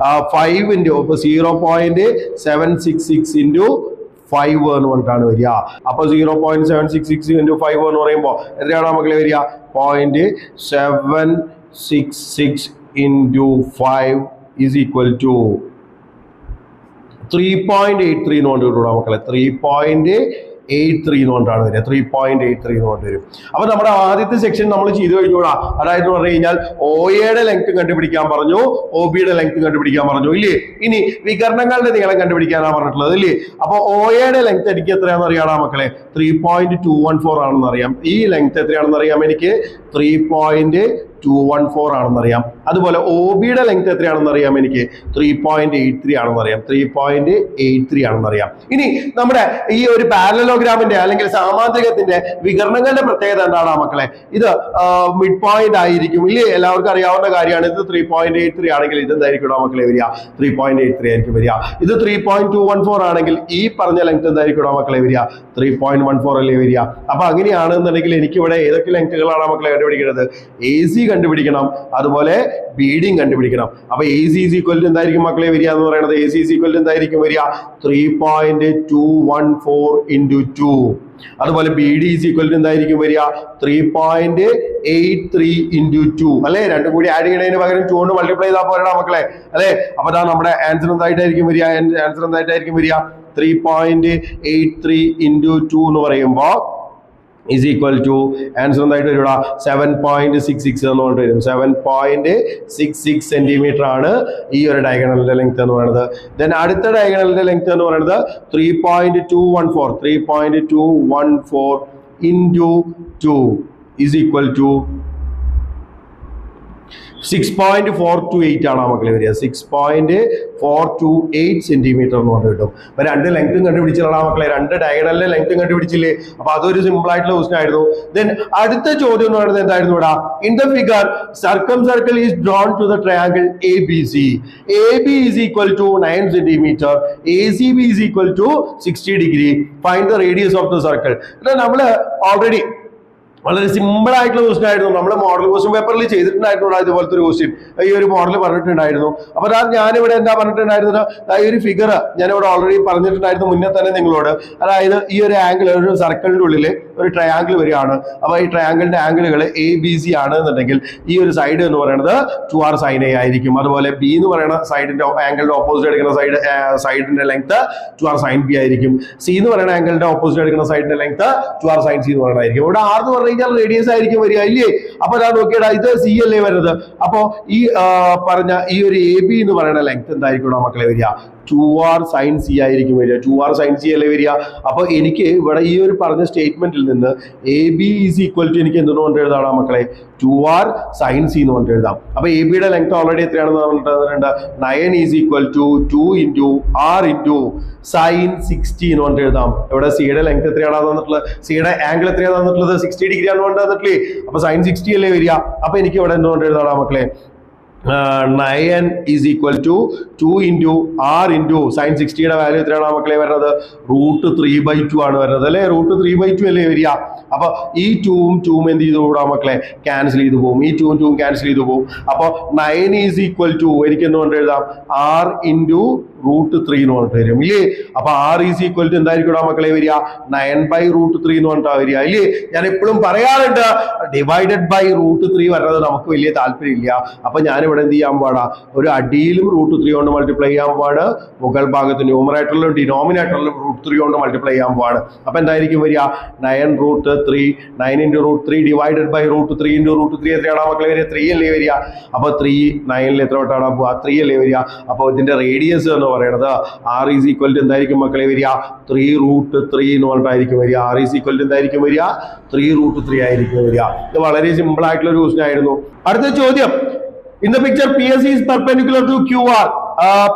5 into 0.766 into 5 എന്ന് പറഞ്ഞിട്ടാണ് വരിക. അപ്പൊ 0.766 into 5 എന്ന് പറയുമ്പോൾ എത്രയാണ് മക്കളെ വരിക? 0.766 into 5 is equal to 3.83 എന്ന് കൊണ്ട് കിട്ടുക മക്കളെ. 3.83 എന്നുകൊണ്ടാണ് വരിക. 3.83 എന്നുകൊണ്ട് വരും. അപ്പൊ നമ്മുടെ ആദ്യത്തെ സെക്ഷൻ നമ്മൾ ചെയ്തു കഴിഞ്ഞൂടാ. അതായത് പറഞ്ഞു കഴിഞ്ഞാൽ OAയുടെ ലെങ്ത് കണ്ടുപിടിക്കാൻ പറഞ്ഞു, OBയുടെ ലെങ്ത് കണ്ടുപിടിക്കാൻ പറഞ്ഞു ഇല്ലേ. ഇനി വികരണങ്ങളുടെ നീളം കണ്ടുപിടിക്കാനാണ് പറഞ്ഞിട്ടുള്ളത് ഇല്ലേ. അപ്പൊ OAയുടെ ലെങ്ത് എനിക്ക് എത്രയാണെന്ന് അറിയാടാ മക്കളെ? 3.214 ആണെന്ന് അറിയാം. ഈ ലെങ്ത് എത്രയാണെന്ന് അറിയാം എനിക്ക്? 3.214 ആണെന്ന് അറിയാം. അതുപോലെ OBയുടെ ലെങ്ത് എത്രയാണെന്ന് അറിയാം എനിക്ക്? 3.83 ആണെന്ന് അറിയാം. 3.83 ആണെന്ന് അറിയാം. ഇനി നമ്മുടെ ഈ ഒരു പാരലലോഗ്രാമിന്റെ അല്ലെങ്കിൽ സാമാന്ത്രികത്തിന്റെ വികരണങ്ങളുടെ പ്രത്യേകത എന്താണ് മക്കളെ? ഇത് മിഡ് പോയിന്റ് ആയിരിക്കും ഇല്ലേ. എല്ലാവർക്കും അറിയാവുന്ന കാര്യമാണ്. ഇത് 3.83 ആണെങ്കിൽ ഇത് എന്തായിരിക്കും മക്കളെ വരിക? 3.83 ആയിരിക്കും വരിക. ഇത് 3.214 ആണെങ്കിൽ ഈ പറഞ്ഞ ലെങ്ത് എന്തായിരിക്കും മക്കളെ വരിക? 3.14 അല്ലേ വരിക. അപ്പൊ അങ്ങനെയാണെന്നുണ്ടെങ്കിൽ എനിക്ക് ഇവിടെ ഏതൊക്കെ ലെങ്ത്തുകളാണ് മക്കളെ കണ്ടുപിടിക്കുന്നത്? AC കണ്ടുപിടിക്കണം, അതുപോലെ BD കണ്ടുപിടിക്കണം. അപ്പൊ AC is equal to എന്തായിരിക്കും മക്കളെ വരിക എന്ന് പറയുന്നത്? AC is equal to എന്തായിരിക്കും വരിക? 3.214 into 2. അതുപോലെ BD is equal to എന്തായിരിക്കും വരിക? 3.83 into 2 അല്ലെ. രണ്ടും കൂടി ആഡ് ചെയ്യണതിന് പകരം 2 കൊണ്ട് മൾട്ടിപ്ലൈ ചെയ്താൽ പോരാ മക്കളെ അല്ലെ. അപ്പൊ അതാ നമ്മുടെ ആൻസർ എന്തായിട്ടായിരിക്കും വരിക? ആൻസർ എന്തായിട്ടായിരിക്കും വരിക? 3.83 into 2 എന്ന് പറയുമ്പോ is equal to ആൻസർ എന്തായിട്ട് വരിക? 7.66 എന്നുകൊണ്ട് വരും. 7.66 സെന്റിമീറ്റർ ആണ് ഈ ഒരു ഡയഗണലിന്റെ ലെങ്ത് എന്ന് പറയുന്നത്. ദെൻ അടുത്ത ഡയഗണലിന്റെ ലെങ്ത് എന്ന് പറയുന്നത് 3.214 into 2 is equal to 6.428 ആണ് മക്കളെ വരിക. 6.428 സെന്റിമീറ്റർ എന്ന് പറഞ്ഞു കിട്ടും. അപ്പൊ രണ്ട് ലെങ്ത്തും കണ്ടുപിടിച്ചിട്ടുള്ള മക്കളെ, രണ്ട് ഡയഗണലിന്റെ ലെങ്ത്തും കണ്ടുപിടിച്ചില്ലേ. അപ്പൊ അതൊരു സിമ്പിൾ ആയിട്ടുള്ള ക്വസ്റ്റൻ ആയിരുന്നു. ദെൻ അടുത്ത ചോദ്യം എന്ന് പറയുന്നത് എന്തായിരുന്നു ഇവിടെ? In the figure circumcircle is drawn to the triangle ABC. AB is equal to 9 centimeter. ACB is equal to 60 degree. Find the radius of the circle. നമ്മള് ഓൾറെഡി വളരെ സിമ്പിൾ ആയിട്ടുള്ള ക്വസ്റ്റൻ ആയിരുന്നു. നമ്മൾ മോഡൽ ക്വസ്റ്റ്യൻ പേപ്പറിൽ ചെയ്തിട്ടുണ്ടായിരുന്നു ഇതുപോലത്തെ ഒരു ക്വസ്റ്റ്യൻ. ഈ ഒരു മോഡൽ പറഞ്ഞിട്ടുണ്ടായിരുന്നു. അപ്പൊ ഞാനിവിടെ എന്താ പറഞ്ഞിട്ടുണ്ടായിരുന്നത്? ഈ ഒരു ഫിഗർ ഞാനിവിടെ ഓൾറെഡി പറഞ്ഞിട്ടുണ്ടായിരുന്നു മുന്നേ തന്നെ നിങ്ങളോട്. അതായത് ഈ ഒരു ആംഗിൾ, ഒരു സർക്കിളിന്റെ ഉള്ളിൽ ഒരു ട്രയാങ്കിൾ വരികയാണ്. അപ്പൊ ഈ ട്രയാങ്കിളിന്റെ ആംഗിളുകൾ ABC ആണ് എന്നുണ്ടെങ്കിൽ ഈ ഒരു സൈഡ് എന്ന് പറയുന്നത് 2r sin A ആയിരിക്കും. അതുപോലെ B എന്ന് പറയുന്ന സൈഡിന്റെ ആംഗിളിന്റെ ഓപ്പോസിറ്റ് എടുക്കുന്ന സൈഡിന്റെ ലെങ്ത് 2r sin B ആയിരിക്കും. C എന്ന് പറയുന്ന ആംഗിളിന്റെ ഓപ്പോസിറ്റ് എടുക്കുന്ന സൈഡിന്റെ ലെങ്ത് 2r sin C എന്ന് പറയുന്നതായിരിക്കും. ഇവിടെ R എന്ന് പറഞ്ഞു റേഡിയസ് ആയിരിക്കും വരിക ഇല്ലേ. അപ്പൊ ഞാൻ നോക്കിയടാ, ഇത് C അല്ലേ വരുന്നത്. അപ്പൊ ഈ പറഞ്ഞ ഈ ഒരു AB എന്ന് പറയുന്ന ലെങ്ത് എന്തായിരിക്കും മക്കളെ വരിക? 2r sin C ആയിരിക്കും വരിക. 2r sin C അല്ലേ വരിക. അപ്പൊ എനിക്ക് ഇവിടെ ഈ ഒരു പറഞ്ഞ സ്റ്റേറ്റ്മെന്റിൽ നിന്ന് AB is equal to എനിക്ക് എന്തുകൊണ്ട് എഴുതാം മക്കളെ? 2r sin C എന്ന് പറഞ്ഞിട്ട് എഴുതാം. അപ്പൊ ABയുടെ ലെങ്ത് ഓൾറെഡി എത്രയാണെന്ന് പറഞ്ഞിട്ടുണ്ട്? 9 is equal to 2 into r into sin 60 എന്ന് പറഞ്ഞിട്ട് എഴുതാം. ഇവിടെ സിയുടെ ലെങ്ത് എത്രയാണ് തന്നിട്ടുള്ളത്? സിയുടെ ആംഗിൾ എത്രയാണ് തന്നിട്ടുള്ളത്? 60 ഡിഗ്രി ആണ് തന്നിട്ടില്ലേ. അപ്പൊ sin 60 അല്ലേ വരിക. അപ്പൊ എനിക്ക് ഇവിടെ എന്തുകൊണ്ട് എഴുതാം മക്കളെ? 9 is equal to 2 into r into sin 60യുടെ വാല്യൂ എത്രയാണ് മക്കളെ വരുന്നത് √3/2 ആണ് വരുന്നത് അല്ലേ √3/2 അല്ലേ വരിക അപ്പൊ ഈ 2ഉം എന്ത് ചെയ്തു കൂടാ മക്കളെ ക്യാൻസൽ ചെയ്തു പോകും ഈ 2ഉം ക്യാൻസൽ ചെയ്തു പോകും അപ്പൊ 9 is equal to എനിക്ക് എന്തുകൊണ്ട് എഴുതാം r into √3 എന്ന് പറഞ്ഞിട്ട് വരും ഇല്ലേ അപ്പൊ r is equal to എന്തായിരിക്കും മക്കളെ വരിക 9/√3 എന്ന് പറഞ്ഞിട്ടാ വരിക ഇല്ലേ ഞാൻ എപ്പോഴും പറയാറുണ്ട് ഡിവൈഡഡ് ബൈ √3 വരുന്നത് നമുക്ക് വലിയ താല്പര്യമില്ല അപ്പൊ ഞാൻ ഇവിടെ എന്ത് ചെയ്യാൻ പാടാ ഒരു അടിയിലും √3 കൊണ്ട് മൾട്ടിപ്ലൈ ചെയ്യാൻ പാട് മുകൾ ഭാഗത്ത് ന്യൂമറേറ്ററിലും ഡിനോമിനേറ്ററിലും √3 കൊണ്ട് മൾട്ടിപ്ലൈ ചെയ്യാൻ പാട് അപ്പൊ എന്തായിരിക്കും വരിക 9√3 9 into √3 ഡിവൈഡഡ് ബൈ √3 into √3 എത്രയാണ് മക്കളെ വരിക 3 അല്ലേ വരിക അപ്പൊ 3 9 എത്ര വട്ടാണ് പോവാ 3 അല്ലേ വരിക അപ്പൊ ഇതിന്റെ റേഡിയസ് എന്ന് പറയുന്നത് r is equal to എന്തായിരിക്കും മക്കളെ വരിക 3√3 എന്ന് പറഞ്ഞിട്ടായിരിക്കും വരിക r is equal to എന്തായിരിക്കും വരിക 3√3 ആയിരിക്കും വരിക ഇത് വളരെ സിമ്പിൾ ആയിട്ടുള്ള ഒരു ക്വസ്റ്റ്യൻ ആയിരുന്നു അടുത്ത ചോദ്യം in the picture PS is perpendicular to QR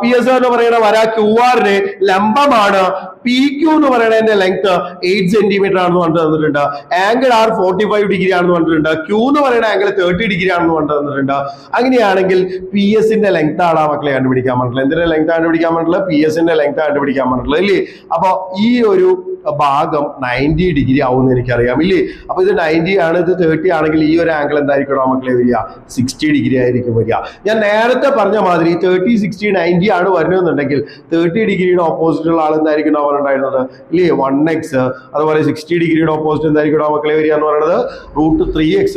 PS എന്ന് പറയുന്ന വര QR-ന് ലംബമാണ് PQ എന്ന് പറയുന്നതിന്റെ ലെങ്ത് 8 സെന്റിമീറ്റർ ആണെന്ന് പറഞ്ഞു തന്നിട്ടുണ്ട് ആംഗിൾ R 45 ഡിഗ്രി ആണെന്ന് പറഞ്ഞിട്ടുണ്ട് Q എന്ന് പറയുന്ന ആംഗിൾ 30 ഡിഗ്രി ആണെന്ന് പറഞ്ഞു തന്നിട്ടുണ്ട് അങ്ങനെയാണെങ്കിൽ PS ന്റെ ലെങ്ത് ആണ് മക്കളെ കണ്ടുപിടിക്കാൻ പറ്റില്ല എന്തിന്റെ ലെങ്ത് കണ്ടുപിടിക്കാൻ പറ്റില്ല PS ന്റെ ലെങ്ത് കണ്ടുപിടിക്കാൻ പറ്റില്ല അല്ലേ അപ്പൊ ഈ ഒരു ഭാഗം 90 ഡിഗ്രി ആവുമെന്ന് എനിക്കറിയാം ഇല്ലേ അപ്പൊ ഇത് 90 ആണ് ഇത് 30 ആണെങ്കിൽ ഈ ഒരു ആംഗിൾ എന്തായിരിക്കും മക്കളെ വരിക 60 ഡിഗ്രി ആയിരിക്കും വരിക ഞാൻ നേരത്തെ പറഞ്ഞ മാതിരി 30 60 90 ആണ് വരുന്നതെന്നുണ്ടെങ്കിൽ 30 ഡിഗ്രിയുടെ ഓപ്പോസിറ്റുള്ള ആൾ എന്തായിരിക്കും ഉണ്ടായിരുന്നത് ഇല്ലേ 1x അതുപോലെ 60 ഡിഗ്രിയുടെ ഓപ്പോസിറ്റ് എന്തായിരിക്കും മക്കളെ വരിക എന്ന് പറയുന്നത് √3x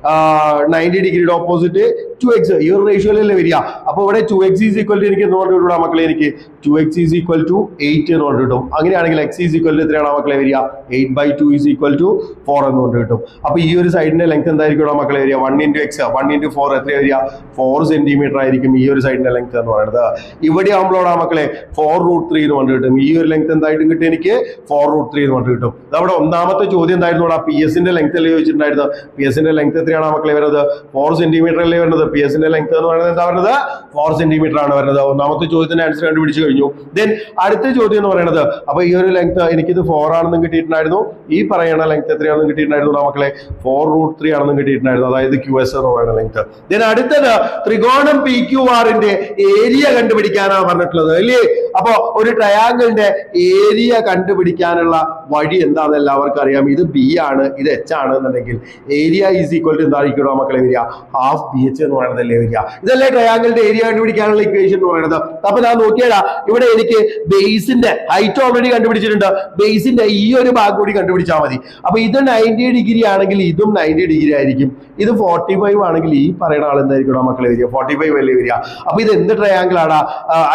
90 ഡിഗ്രിയുടെ ഓപ്പോസിറ്റ് 2x ഈ ഒരു റേഷ്യോയിലല്ലേ വരിക അപ്പൊ ഇവിടെ 2x is equal to എനിക്ക് എന്തുകൊണ്ട് കിട്ടും മക്കളെ എനിക്ക് 2x is equal to 8 എന്ന് കൊണ്ട് കിട്ടും അങ്ങനെയാണെങ്കിൽ x is equal to എത്രയാണ് മക്കളെ വരിക 8/2 is equal to 4 എന്ന് കൊണ്ട് കിട്ടും അപ്പൊ ഈ ഒരു സൈഡിന്റെ ലെങ്ത് എന്തായിരിക്കും മക്കളെ വരിക 1 into x 1 into 4 എത്ര വരിക 4 സെന്റിമീറ്റർ ആയിരിക്കും ഈ ഒരു സൈഡിന്റെ ലെങ്ത് എന്ന് പറയുന്നത് ഇവിടെ ആകുമ്പോഴാണ് മക്കളെ 4√3 എന്ന് കൊണ്ട് കിട്ടും ഈ ഒരു ലെങ്ത് എന്തായിട്ടും കിട്ടും എനിക്ക് 4√3 എന്ന് കൊണ്ട് കിട്ടും നമ്മുടെ ഒന്നാമത്തെ ചോദ്യം എന്തായിരുന്നു PS ന്റെ ലെങ്ത് അല്ലേ ചോദിച്ചിട്ടുണ്ടായിരുന്നു PS ന്റെ ലെങ്ത് എത്രയാണ് മക്കളെ വരുന്നത് 4 സെന്റിമീറ്റർ അല്ലേ വരുന്നത് PS ന്റെ ലെങ്ത് എന്ന് പറയുന്നത് എന്താ പറയുന്നത് 4 സെന്റിമീറ്റർ ആണ് വരുന്നത് ഒന്നാമത്തെ ചോദ്യത്തിന്റെ ആൻസർ കണ്ടുപിടിച്ചു കഴിഞ്ഞു ദെൻ അടുത്ത ചോദ്യം എന്ന് പറയുന്നത് അപ്പൊ ഈ ഒരു ലെങ്ത് എനിക്കിത് 4 ആണെന്നും കിട്ടിയിട്ടുണ്ടായിരുന്നു ഈ പറയുന്ന ലെങ്ത് എത്രയാണെന്നും കിട്ടിയിട്ടുണ്ടായിരുന്നു മക്കളെ 4√3 ആണെന്നും കിട്ടിയിട്ടുണ്ടായിരുന്നു അതായത് QS എന്ന് പറയുന്ന ലെങ്ത് ദെൻ അടുത്തത് ത്രികോണം PQR ന്റെ ഏരിയ കണ്ടുപിടിക്കാനാണ് പറഞ്ഞിട്ടുള്ളത് അല്ലേ അപ്പൊ ഒരു ട്രയാങ്കിളിന്റെ ഏരിയ കണ്ടുപിടിക്കാനുള്ള വഴി എന്താണെന്ന് എല്ലാവർക്കും അറിയാം ഇത് B ആണ് ഇത് H ആണ് എന്നുണ്ടെങ്കിൽ ഏരിയ ഈസ് ഈക്വൽ ടു എന്തായിരിക്കും മക്കളെ വരിക ഹാഫ് BH എന്ന് പറയുന്നതല്ലേ വരിക ഇതല്ലേ ട്രയാങ്കിളിന്റെ ഏരിയ കണ്ടുപിടിക്കാനുള്ള ഇക്വേഷൻ എന്ന് പറയുന്നത് അപ്പൊ ഞാൻ നോക്കിയാടാ ഇവിടെ എനിക്ക് ബേസിന്റെ ഹൈറ്റ് ഓൾറെഡി കണ്ടുപിടിച്ചിട്ടുണ്ട് ബേസിന്റെ ഈ ഒരു ഭാഗം കൂടി കണ്ടുപിടിച്ചാൽ മതി അപ്പൊ ഇത് 90 ഡിഗ്രി ആണെങ്കിൽ ഇതും 90 ഡിഗ്രി ആയിരിക്കും ഇത് 45 ആണെങ്കിൽ ഈ പറയുന്ന ആൾ എന്തായിരിക്കും മക്കളെ വരിക 45 അല്ലേ വരിക അപ്പൊ ഇത് എന്ത് ട്രയാങ്കിൾ ആണ്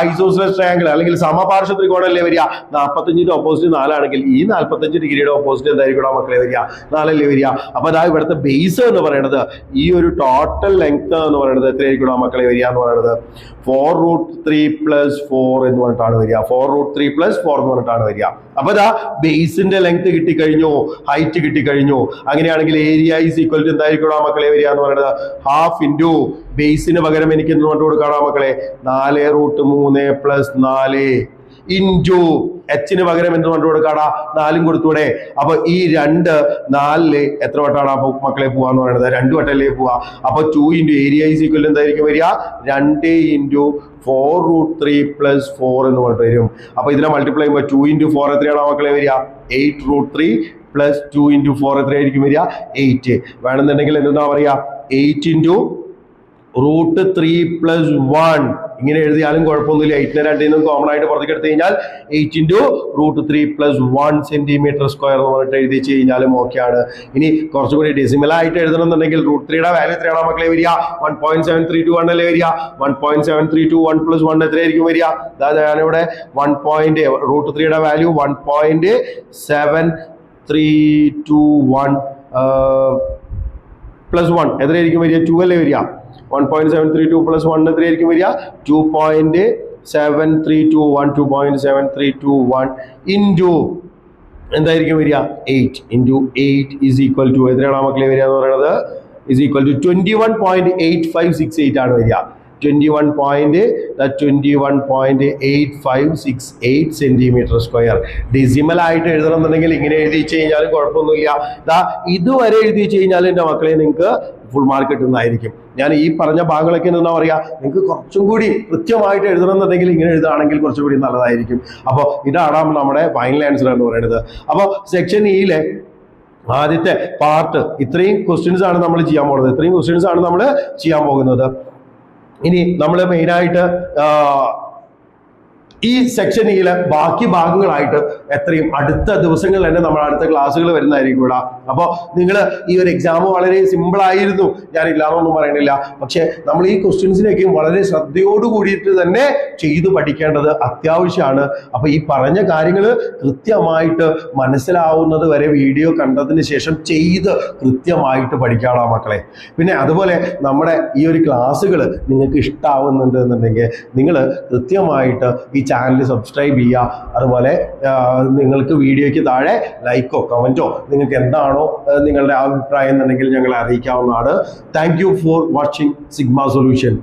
ഐസോസെലസ് ട്രയാങ്കിൾ അല്ലെങ്കിൽ സമപാർശ്വ ത്രികോണം അല്ലേ വരിക 45ന്റെ ഓപ്പോസിറ്റ് 4 ആണെങ്കിൽ ഈ 45 ഡിഗ്രിയുടെ ഓപ്പോസിറ്റ് എന്തായിരിക്കും മക്കളെ വരിക 4 അല്ലേ വരിക അപ്പൊ അതാ ഇവിടുത്തെ ബേസ് എന്ന് പറയുന്നത് ഈ ഒരു ടോട്ടൽ ലെങ്ത് എന്ന് പറയുന്നത് എത്രയായിരിക്കും മക്കളെ വരിക എന്ന് പറയുന്നത് 4√3 + 4 എന്ന് പറഞ്ഞിട്ടാണ് വരിക 4√3 + 4 എന്ന് പറഞ്ഞിട്ടാണ് വരിക അപ്പൊ ഇതാ ബേസിന്റെ ലെങ്ത് കിട്ടിക്കഴിഞ്ഞു ഹൈറ്റ് കിട്ടിക്കഴിഞ്ഞു അങ്ങനെയാണെങ്കിൽ ഏരിയ ഈസ് ഈക്വൽ ടു എന്തായിരിക്കും മക്കളെ വരിക എന്ന് പറയുന്നത് ഹാഫ് ഇൻറ്റു ബേസിന് പകരം എനിക്ക് എന്ത് കൊണ്ട് കൊടുക്കണം മക്കളെ 4√3 + 4 ഇൻറ്റു എച്ചിന് പകരം എന്ത് കൊണ്ട് കൊടുക്കാടാ 4 കൊടുത്തൂടെ അപ്പൊ ഈ 4 എത്ര വട്ടാണ് അപ്പൊ മക്കളെ പോവാന്ന് പറയുന്നത് 2 വട്ടല്ലേ പോവാ അപ്പൊ 2 ഇൻറ്റു ഏരിയ ഈസ് ഈക്വൽ എന്തായിരിക്കും വരിക 2 ഇൻറ്റു 4√3 + 4 എന്ന് പറഞ്ഞിട്ട് വരും അപ്പൊ ഇതിനെ മൾട്ടിപ്ലൈ ചെയ്യുമ്പോൾ 2 ഇൻറ്റു 4 എത്രയാണ് മക്കളെ വരിക 8√3 + 2 ഇൻറ്റു 4 എത്രയായിരിക്കും വരിക 8 വേണമെന്നുണ്ടെങ്കിൽ എന്താ പറയാ 8 ഇൻറ്റു √3 + 1 ഇങ്ങനെ എഴുതിയാലും കുഴപ്പമൊന്നുമില്ല 8നെ 2 കോമൺ ആയിട്ട് പുറത്തേക്ക് എടുത്തു കഴിഞ്ഞാൽ 8 ഇൻറ്റു √3 + 1 സെന്റിമീറ്റർ സ്ക്വയർ എന്ന് പറഞ്ഞിട്ട് എഴുതി വെച്ച് കഴിഞ്ഞാലും ഓക്കെയാണ് ഇനി കുറച്ചുകൂടി ഡെസിമൽ ആയിട്ട് എഴുതണം എന്നുണ്ടെങ്കിൽ √3യുടെ വാല്യൂ എത്രയാണ് മക്കളെ വരിക 1.7321 അല്ലേ വരിക 1.7321 + 1 എത്രയായിരിക്കും വരിക അതായത് ഞാനിവിടെ √3യുടെ വാല്യൂ 1.7321 + 1 എത്രയായിരിക്കും വരിക 2 അല്ലേ വരിക 1.732 + 1 എത്രയായിരിക്കും വരിക 2.7321 ഇൻറ്റു എന്തായിരിക്കും വരിക 8 ഇൻറ്റു 8 ഈസ് ഈക്വൽ ടു എത്രയാണ് മക്കളെ വരിക എന്ന് പറയുന്നത് ഈസ് ഈക്വൽ ടു 21.8568 ആണ് വരിക 21.8568 സെന്റിമീറ്റർ സ്ക്വയർ ഡെസിമൽ ആയിട്ട് എഴുതണം എന്നുണ്ടെങ്കിൽ ഇങ്ങനെ എഴുതി വെച്ച് കഴിഞ്ഞാലും കുഴപ്പമൊന്നുമില്ല ഇതുവരെ എഴുതി വെച്ച് കഴിഞ്ഞാൽ എൻ്റെ മക്കളെ നിങ്ങൾക്ക് ഫുൾ മാർക്ക് കിട്ടുന്നതായിരിക്കും. ഞാൻ ഈ പറഞ്ഞ ഭാഗങ്ങളൊക്കെ എന്താ പറയുക, നിങ്ങൾക്ക് കുറച്ചും കൂടി കൃത്യമായിട്ട് എഴുതണം എന്നുണ്ടെങ്കിൽ ഇങ്ങനെ എഴുതുകയാണെങ്കിൽ കുറച്ചും കൂടി നല്ലതായിരിക്കും. അപ്പോൾ ഇതാണ് നമ്മുടെ ഫൈനൽ ആൻസർ എന്ന് പറയുന്നത്. അപ്പോൾ സെക്ഷൻ ഇയിലെ ആദ്യത്തെ പാർട്ട് ഇത്രയും ക്വസ്റ്റ്യൻസ് ആണ് നമ്മൾ ചെയ്യാൻ പോകുന്നത്. ഇനി നമ്മൾ മെയിനായിട്ട് ഈ സെക്ഷൻ ഇയിലെ ബാക്കി ഭാഗങ്ങളായിട്ട് എത്രയും അടുത്ത ദിവസങ്ങളിൽ തന്നെ നമ്മൾ അടുത്ത ക്ലാസ്സുകൾ വരുന്നതായിരിക്കും ഇവിടെ. അപ്പോൾ നിങ്ങൾ ഈ ഒരു എക്സാം വളരെ സിമ്പിൾ ആയിരുന്നു, ഞാൻ ഇല്ലാന്നൊന്നും പറയണില്ല. പക്ഷെ നമ്മൾ ഈ ക്വസ്റ്റ്യൻസിനൊക്കെയും വളരെ ശ്രദ്ധയോട് കൂടിയിട്ട് തന്നെ ചെയ്തു പഠിക്കേണ്ടത് അത്യാവശ്യമാണ്. അപ്പോൾ ഈ പറഞ്ഞ കാര്യങ്ങൾ കൃത്യമായിട്ട് മനസ്സിലാവുന്നത് വരെ വീഡിയോ കണ്ടതിന് ശേഷം ചെയ്ത് കൃത്യമായിട്ട് പഠിക്കാനുള്ള മക്കളെ. പിന്നെ അതുപോലെ നമ്മുടെ ഈ ഒരു ക്ലാസ്സുകൾ നിങ്ങൾക്ക് ഇഷ്ടമാവുന്നുണ്ട് എന്നുണ്ടെങ്കിൽ നിങ്ങൾ കൃത്യമായിട്ട് ഈ ചാനൽ സബ്സ്ക്രൈബ് ചെയ്യുക. അതുപോലെ നിങ്ങൾക്ക് വീഡിയോയ്ക്ക് താഴെ ലൈക്കോ കമൻറ്റോ നിങ്ങൾക്ക് എന്താണോ നിങ്ങളുടെ അഭിപ്രായം എന്നുണ്ടെങ്കിൽ ഞങ്ങളെ അറിയിക്കാവുന്നതാണ്. Thank you for watching Sigma solution.